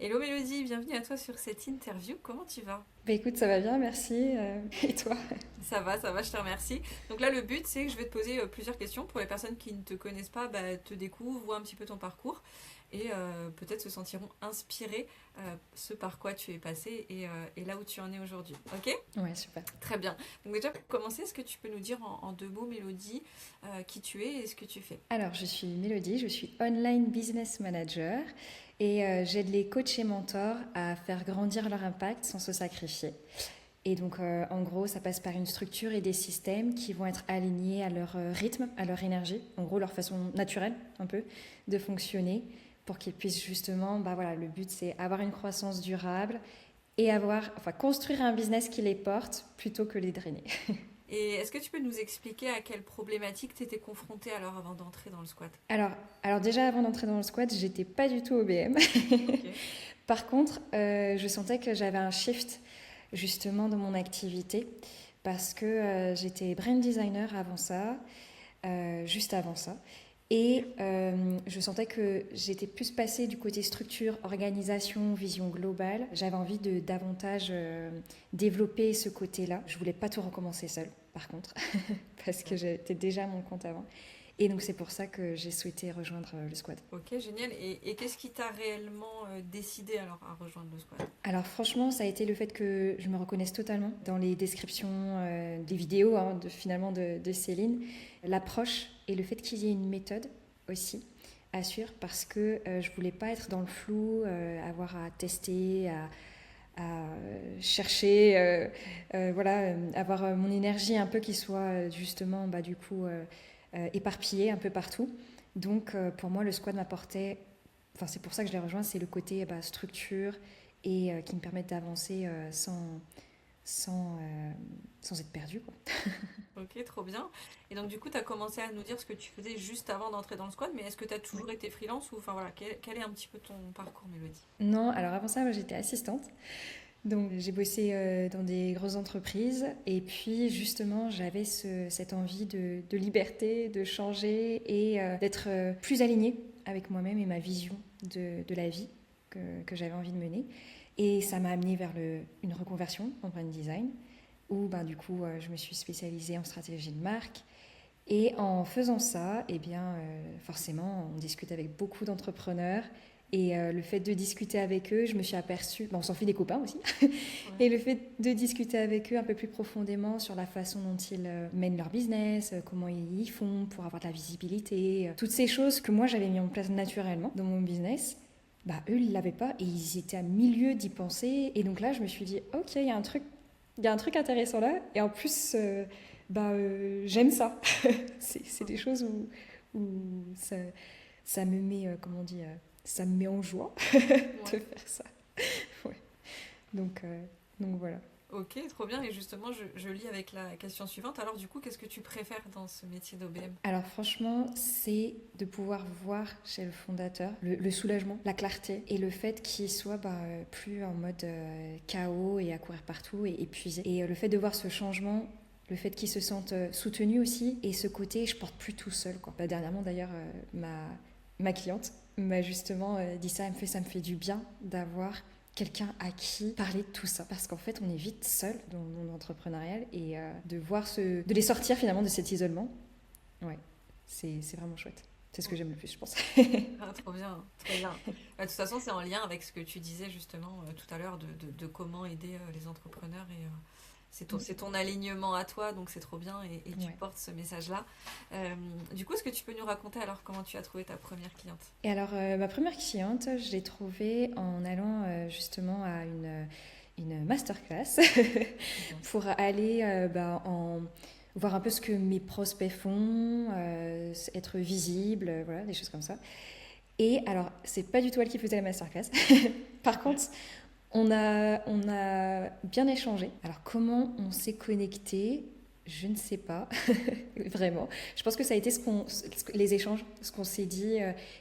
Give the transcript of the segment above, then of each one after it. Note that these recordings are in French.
Hello Mélodie, bienvenue à toi sur cette interview. Comment tu vas? Bah écoute, ça va bien, merci. Et toi? Ça va, je te remercie. Donc là, le but, c'est que je vais te poser plusieurs questions pour les personnes qui ne te connaissent pas, te découvrent, voient un petit peu ton parcours et peut-être se sentiront inspirés ce par quoi tu es passé et là où tu en es aujourd'hui. Ok? Ouais, super. Très bien. Donc déjà, pour commencer, est-ce que tu peux nous dire en deux mots, Mélodie, qui tu es et ce que tu fais? Alors, je suis Mélodie, je suis online business manager et j'aide les coachs et mentors à faire grandir leur impact sans se sacrifier. Et donc, en gros, ça passe par une structure et des systèmes qui vont être alignés à leur rythme, à leur énergie, en gros, leur façon naturelle, un peu, de fonctionner pour qu'ils puissent justement, bah voilà, le but c'est avoir une croissance durable et construire un business qui les porte plutôt que les drainer. Et est-ce que tu peux nous expliquer à quelles problématiques tu étais confrontée alors avant d'entrer dans le squat? Alors, alors déjà avant d'entrer dans le squat, j'étais pas du tout OBM. Ok. Par contre, je sentais que j'avais un shift justement dans mon activité parce que j'étais brand designer avant ça, juste avant ça. Et je sentais que j'étais plus passée du côté structure, organisation, vision globale. J'avais envie de davantage développer ce côté-là. Je voulais pas tout recommencer seule, par contre, parce que j'étais déjà à mon compte avant. Et donc c'est pour ça que j'ai souhaité rejoindre le squad. Ok, génial. Et qu'est-ce qui t'a réellement décidé alors à rejoindre le squat? Alors franchement, ça a été le fait que je me reconnaisse totalement dans les descriptions des vidéos finalement de Céline. L'approche et le fait qu'il y ait une méthode aussi assure parce que je voulais pas être dans le flou, avoir à tester, à chercher, voilà, avoir mon énergie un peu qui soit justement du coup éparpillée un peu partout. Donc pour moi, le squad m'apportait, enfin c'est pour ça que je l'ai rejoint, c'est le côté structure et qui me permettent d'avancer sans, sans être perdu, quoi. Ok, trop bien. Et donc du coup, tu as commencé à nous dire ce que tu faisais juste avant d'entrer dans le squat, mais est-ce que tu as toujours été freelance ou enfin voilà, quel est un petit peu ton parcours, Mélodie? Non, alors avant ça, moi, j'étais assistante. Donc j'ai bossé dans des grosses entreprises et puis justement j'avais cette envie de liberté, de changer et d'être plus alignée avec moi-même et ma vision de la vie que j'avais envie de mener. Et ça m'a amené vers une reconversion en brand design où ben, du coup je me suis spécialisée en stratégie de marque. Et en faisant ça, eh bien, forcément, on discute avec beaucoup d'entrepreneurs. Et le fait de discuter avec eux, je me suis aperçue, bon, on s'en fait des copains aussi, Ouais. et le fait de discuter avec eux un peu plus profondément sur la façon dont ils mènent leur business, comment ils font pour avoir de la visibilité, toutes ces choses que moi j'avais mis en place naturellement dans mon business, bah eux ils l'avaient pas et ils étaient à milieu d'y penser. Et donc là je me suis dit, ok, il y a un truc intéressant là. Et en plus, j'aime ça. C'est des choses où ça me met, comment on dit, ça me met en joie de Ouais. faire ça. Ouais. Donc, euh, donc voilà. Ok, trop bien. Et justement, je lis avec la question suivante. Alors du coup, qu'est-ce que tu préfères dans ce métier d'OBM? Alors franchement, c'est de pouvoir voir chez le fondateur le soulagement, la clarté et le fait qu'il soit plus en mode chaos et à courir partout et épuisé. Et le fait de voir ce changement, le fait qu'il se sente soutenu aussi et ce côté je porte plus tout seul, quoi. Dernièrement d'ailleurs, ma cliente m'a justement dit ça, ça me fait du bien d'avoir quelqu'un à qui parler de tout ça parce qu'en fait on est vite seul dans le monde entrepreneurial et de les sortir finalement de cet isolement. Ouais, c'est vraiment chouette. C'est ce que j'aime le plus, je pense. Ah, trop bien, trop bien. De toute façon, c'est en lien avec ce que tu disais justement tout à l'heure de comment aider les entrepreneurs et c'est ton alignement à toi, donc c'est trop bien et tu Ouais. portes ce message-là. Du coup, est-ce que tu peux nous raconter alors comment tu as trouvé ta première cliente? Et alors, ma première cliente, je l'ai trouvée en allant justement à une masterclass Trop bien. pour aller voir un peu ce que mes prospects font, être visible, voilà, des choses comme ça. Et alors, c'est pas du tout elle qui faisait la masterclass. Par Ok. contre, on a bien échangé. Alors, comment on s'est connecté? Je ne sais pas, vraiment. Je pense que ça a été les échanges, ce qu'on s'est dit,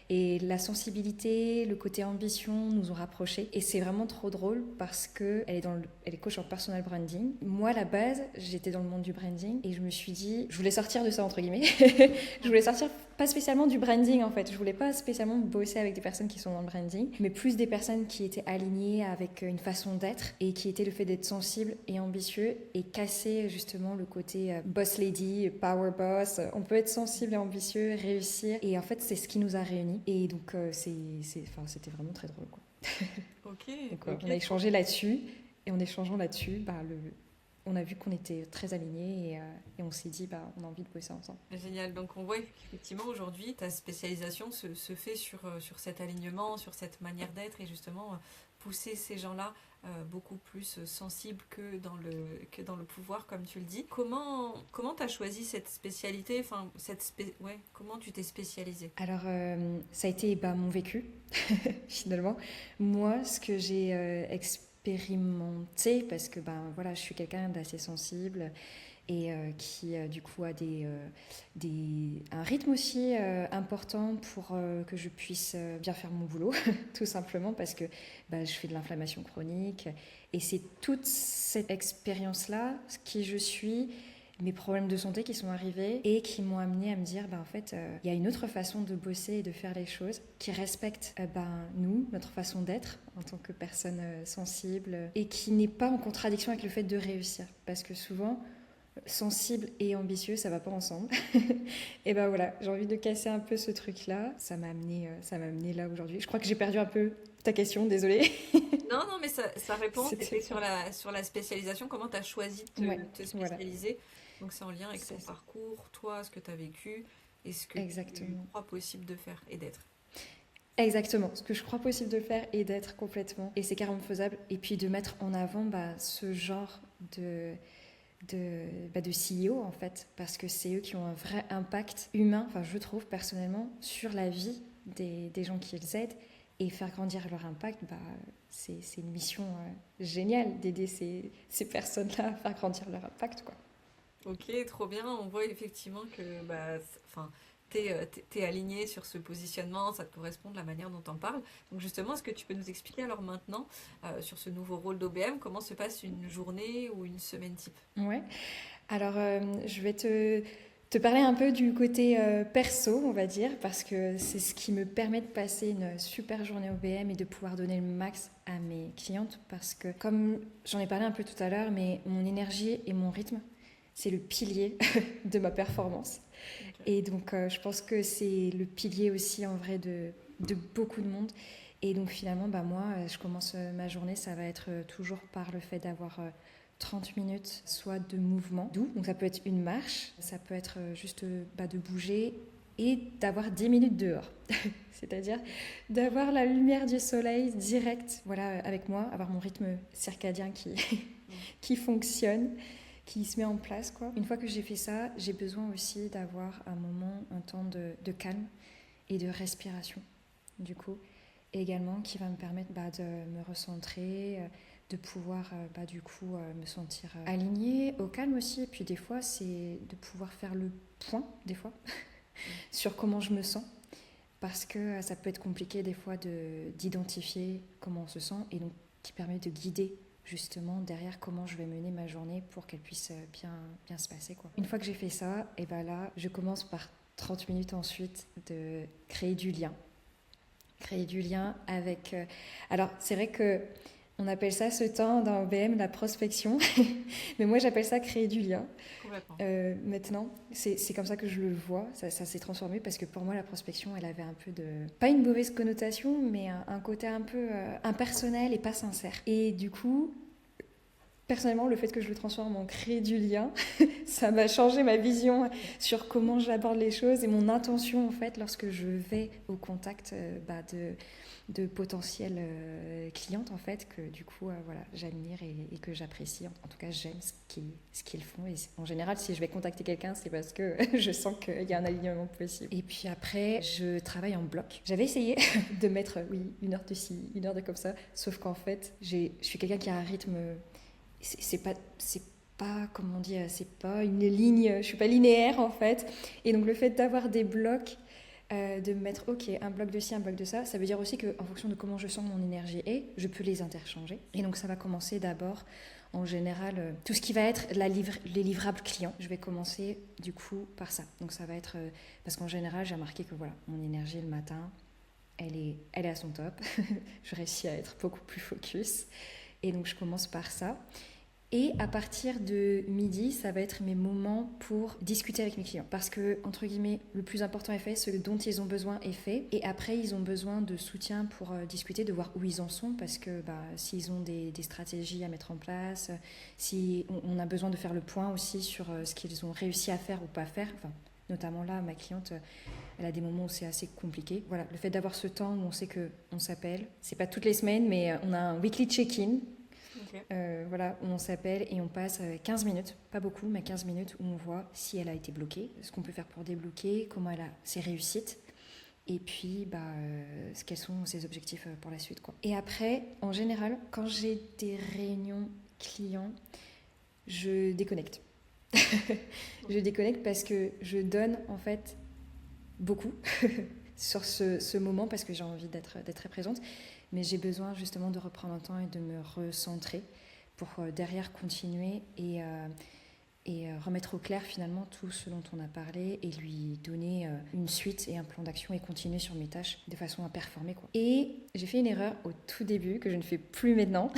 et la sensibilité, le côté ambition nous ont rapprochés. Et c'est vraiment trop drôle parce que elle est coach en personal branding. Moi, à la base, j'étais dans le monde du branding et je me suis dit, je voulais sortir de ça entre guillemets. Je voulais sortir pas spécialement du branding en fait. Je voulais pas spécialement bosser avec des personnes qui sont dans le branding, mais plus des personnes qui étaient alignées avec une façon d'être et qui étaient le fait d'être sensible et ambitieux et casser justement le côté boss lady, power boss. On peut être sensible et ambitieux, réussir. Et en fait, c'est ce qui nous a réunis. Et donc, c'était vraiment très drôle, quoi. Ok. Donc, Ok. on a échangé là-dessus. Et en échangeant là-dessus, on a vu qu'on était très alignés et on s'est dit on a envie de bosser ensemble. Génial. Donc on voit qu'effectivement aujourd'hui ta spécialisation se fait sur cet alignement, sur cette manière d'être et justement pousser ces gens-là beaucoup plus sensibles que dans le pouvoir comme tu le dis. Comment tu as choisi cette spécialité, enfin comment tu t'es spécialisée? Alors ça a été mon vécu finalement. Moi, ce que j'ai expérimenté, parce que voilà, je suis quelqu'un d'assez sensible et qui du coup a un rythme aussi important pour que je puisse bien faire mon boulot, tout simplement parce que je fais de l'inflammation chronique et c'est toute cette expérience-là, qui je suis, mes problèmes de santé qui sont arrivés et qui m'ont amené à me dire en fait il y a une autre façon de bosser et de faire les choses qui respecte nous, notre façon d'être en tant que personne sensible et qui n'est pas en contradiction avec le fait de réussir, parce que souvent sensible et ambitieux, ça va pas ensemble. Et voilà, j'ai envie de casser un peu ce truc-là. Ça m'a amené là aujourd'hui. Je crois que j'ai perdu un peu ta question, désolée. Non, mais ça répond. C'était sur la spécialisation. Comment tu as choisi de te spécialiser? Voilà. Donc c'est en lien avec ton parcours, toi, ce que tu as vécu et ce que tu crois possible de faire et d'être. Exactement, ce que je crois possible de faire et d'être complètement. Et c'est carrément faisable. Et puis de mettre en avant ce genre de CEO en fait, parce que c'est eux qui ont un vrai impact humain, enfin je trouve personnellement, sur la vie des gens qu'ils aident, et faire grandir leur impact, c'est une mission géniale d'aider ces personnes-là à faire grandir leur impact, quoi. Ok, trop bien, on voit effectivement que t'es aligné sur ce positionnement, ça te correspond de la manière dont t'en parles. Donc justement, est-ce que tu peux nous expliquer alors maintenant, sur ce nouveau rôle d'OBM, comment se passe une journée ou une semaine type? Ouais, alors je vais te parler un peu du côté perso, on va dire, parce que c'est ce qui me permet de passer une super journée OBM et de pouvoir donner le max à mes clientes, parce que comme j'en ai parlé un peu tout à l'heure, mais mon énergie et mon rythme, c'est le pilier de ma performance. Okay. Et donc, je pense que c'est le pilier aussi, en vrai, de beaucoup de monde. Et donc, finalement, moi, je commence ma journée, ça va être toujours par le fait d'avoir 30 minutes, soit de mouvement doux. Donc, ça peut être une marche, ça peut être juste de bouger et d'avoir 10 minutes dehors. C'est-à-dire d'avoir la lumière du soleil direct, voilà, avec moi, avoir mon rythme circadien qui fonctionne, qui se met en place, quoi. Une fois que j'ai fait ça, j'ai besoin aussi d'avoir un temps de calme et de respiration, du coup, et également qui va me permettre de me recentrer, de pouvoir du coup me sentir alignée, au calme aussi. Et puis des fois, c'est de pouvoir faire le point, des fois, sur comment je me sens, parce que ça peut être compliqué des fois d'identifier comment on se sent, et donc qui permet de guider justement derrière comment je vais mener ma journée pour qu'elle puisse bien se passer, quoi. Une fois que j'ai fait ça, et là je commence par 30 minutes ensuite de créer du lien avec alors c'est vrai que on appelle ça ce temps dans OBM la prospection, mais moi j'appelle ça créer du lien. Maintenant, c'est comme ça que je le vois, ça s'est transformé, parce que pour moi la prospection, elle avait un peu pas une mauvaise connotation, mais un côté un peu impersonnel et pas sincère. Et du coup, personnellement, le fait que je le transforme en créer du lien, ça m'a changé ma vision sur comment j'aborde les choses et mon intention, en fait, lorsque je vais au contact de potentielles clientes, en fait, que du coup, j'admire et que j'apprécie. En tout cas, j'aime ce qu'ils font. Et en général, si je vais contacter quelqu'un, c'est parce que je sens qu'il y a un alignement possible. Et puis après, je travaille en bloc. J'avais essayé de mettre, une heure de ci, une heure de comme ça, sauf qu'en fait, je suis quelqu'un qui a un rythme... C'est pas, comment dire, c'est pas une ligne, je suis pas linéaire en fait. Et donc le fait d'avoir des blocs, de me mettre ok, un bloc de ci, un bloc de ça. Ça veut dire aussi qu'en fonction de comment je sens mon énergie est, je peux les interchanger. Et donc ça va commencer d'abord, en général, tout ce qui va être les livrables clients. Je vais commencer du coup par ça. Donc ça va être, parce qu'en général j'ai remarqué que voilà, mon énergie le matin, elle est à son top. Je réussis à être beaucoup plus focus. Et donc je commence par ça. Et à partir de midi, ça va être mes moments pour discuter avec mes clients. Parce que, entre guillemets, le plus important est fait, ce dont ils ont besoin est fait. Et après, ils ont besoin de soutien pour discuter, de voir où ils en sont. Parce que s'ils ont des stratégies à mettre en place, si on a besoin de faire le point aussi sur ce qu'ils ont réussi à faire ou pas faire. Enfin, notamment là, ma cliente, elle a des moments où c'est assez compliqué. Voilà, le fait d'avoir ce temps où on sait qu'on s'appelle, c'est pas toutes les semaines, mais on a un weekly check-in. Okay. Voilà, où on s'appelle et on passe 15 minutes, pas beaucoup, mais 15 minutes où on voit si elle a été bloquée, ce qu'on peut faire pour débloquer, comment elle a ses réussites, et puis quels sont ses objectifs pour la suite, quoi. Et après, en général, quand j'ai des réunions clients, je déconnecte. Je déconnecte parce que je donne en fait beaucoup sur ce moment parce que j'ai envie d'être très présente. Mais j'ai besoin justement de reprendre un temps et de me recentrer pour derrière continuer et remettre au clair finalement tout ce dont on a parlé et lui donner une suite et un plan d'action et continuer sur mes tâches de façon à performer, quoi. Et j'ai fait une erreur au tout début que je ne fais plus maintenant.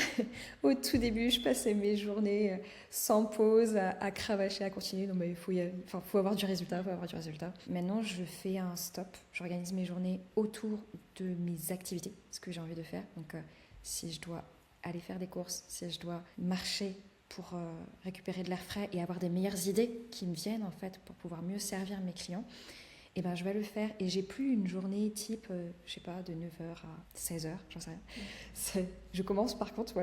Au tout début, je passais mes journées sans pause à cravacher, à continuer. Non mais il faut avoir du résultat, Maintenant, je fais un stop. J'organise mes journées autour de mes activités, ce que j'ai envie de faire. Donc si je dois aller faire des courses, si je dois marcher pour récupérer de l'air frais et avoir des meilleures idées qui me viennent en fait pour pouvoir mieux servir mes clients, et je vais le faire. Et j'ai plus une journée type, je sais pas, de 9h à 16h, j'en sais rien. Je commence par contre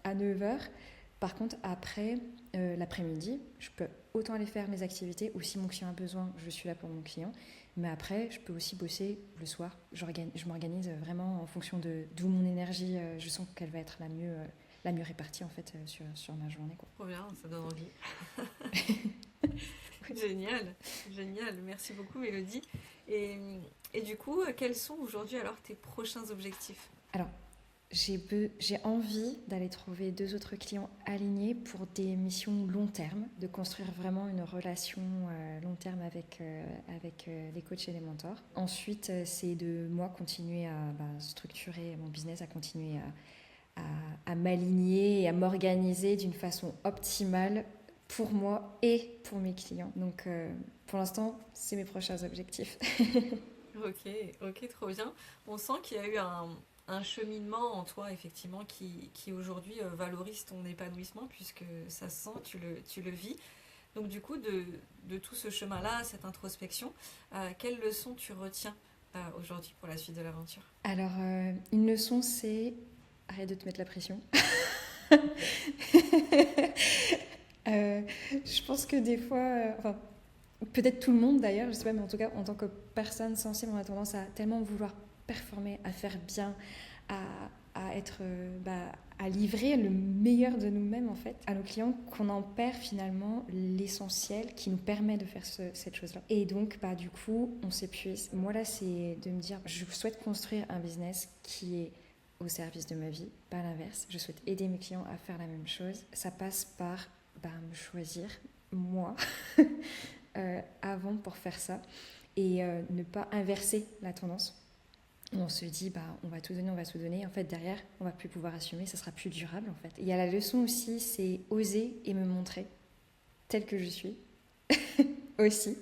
à 9h. Par contre, après, l'après-midi, je peux autant aller faire mes activités ou si mon client a besoin, je suis là pour mon client. Mais après, je peux aussi bosser le soir. Je m'organise vraiment en fonction d'où mon énergie, je sens qu'elle va être la mieux répartie en fait sur ma journée, quoi. Trop bien, ça donne envie. Génial, merci beaucoup Mélodie. Et du coup, quels sont aujourd'hui alors tes prochains objectifs ? Alors, j'ai envie d'aller trouver 2 autres clients alignés pour des missions long terme, de construire vraiment une relation long terme avec les coachs et les mentors. Ensuite, c'est de moi continuer à structurer mon business, à continuer à m'aligner et à m'organiser d'une façon optimale pour moi et pour mes clients. Donc, pour l'instant, c'est mes prochains objectifs. Ok, trop bien. On sent qu'il y a eu un cheminement en toi, effectivement, qui aujourd'hui valorise ton épanouissement, puisque ça se sent, tu le vis. Donc, du coup, de tout ce chemin-là, cette introspection, quelles leçons tu retiens aujourd'hui pour la suite de l'aventure ? Alors, une leçon, c'est... Arrête de te mettre la pression. Je pense que des fois, peut-être tout le monde d'ailleurs, je sais pas, mais en tout cas, en tant que personne sensible, on a tendance à tellement vouloir performer, à faire bien, à être, à livrer le meilleur de nous-mêmes en fait à nos clients, qu'on en perd finalement l'essentiel qui nous permet de faire cette chose-là. Et donc, du coup, on s'épuise. Moi là, c'est de me dire, je souhaite construire un business qui est au service de ma vie, pas l'inverse. Je souhaite aider mes clients à faire la même chose. Ça passe par me choisir, moi, avant pour faire ça, et ne pas inverser la tendance. On se dit, on va tout donner. En fait, derrière, on va plus pouvoir assumer, ça sera plus durable, en fait. Il y a la leçon aussi, c'est oser et me montrer telle que je suis, aussi.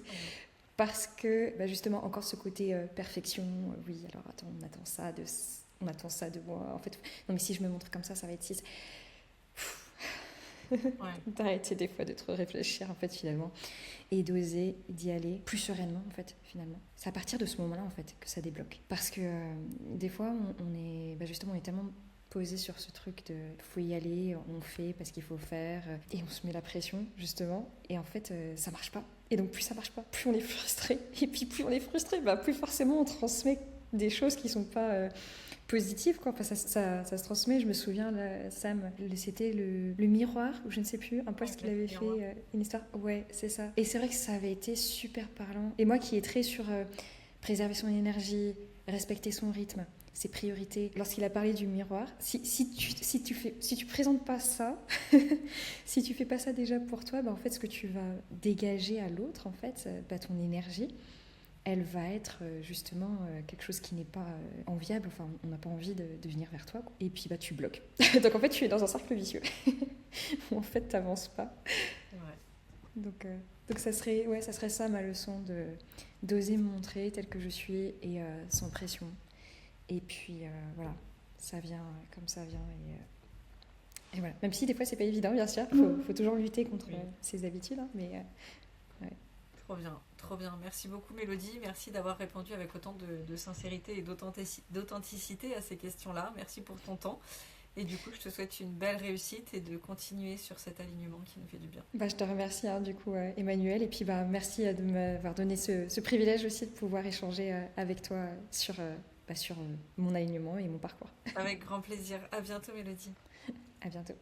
Parce que, justement, encore ce côté perfection, oui, alors attends, on attend ça de moi. En fait, non, mais si je me montre comme ça va être 6. D'arrêter des fois de trop réfléchir, en fait, finalement. Et d'oser d'y aller plus sereinement, en fait, finalement. C'est à partir de ce moment-là, en fait, que ça débloque. Parce que des fois, on est tellement posé sur ce truc de faut y aller, on fait parce qu'il faut faire, et on se met la pression, justement. Et en fait, ça marche pas. Et donc, plus ça marche pas, plus on est frustré. Et puis, plus on est frustré, plus forcément on transmet des choses qui sont pas positives, quoi. Enfin, ça se transmet. Je me souviens, là, Sam, c'était le miroir, ou je ne sais plus, un post qu'il avait fait, une histoire. Ouais, c'est ça. Et c'est vrai que ça avait été super parlant. Et moi qui est très sur préserver son énergie, respecter son rythme, ses priorités. Lorsqu'il a parlé du miroir, si tu présentes pas ça, si tu fais pas ça déjà pour toi, en fait, ce que tu vas dégager à l'autre, en fait, ton énergie, elle va être justement quelque chose qui n'est pas enviable. Enfin, on n'a pas envie de venir vers toi, quoi. Et puis, tu bloques. Donc, en fait, tu es dans un cercle vicieux. Où, en fait, tu n'avances pas. Ouais. Donc ça serait ça ma leçon, d'oser me montrer telle que je suis et sans pression. Et puis, voilà, ça vient comme ça vient. Et voilà. Même si des fois, c'est pas évident, bien sûr. Faut toujours lutter contre ses habitudes. Hein, mais ouais. Trop bien. Merci beaucoup Mélodie. Merci d'avoir répondu avec autant de sincérité et d'authenticité à ces questions-là. Merci pour ton temps. Et du coup, je te souhaite une belle réussite et de continuer sur cet alignement qui nous fait du bien. Je te remercie du coup Emmanuel. Et puis merci de m'avoir donné ce privilège aussi de pouvoir échanger avec toi sur mon alignement et mon parcours. Avec grand plaisir. À bientôt Mélodie. À bientôt.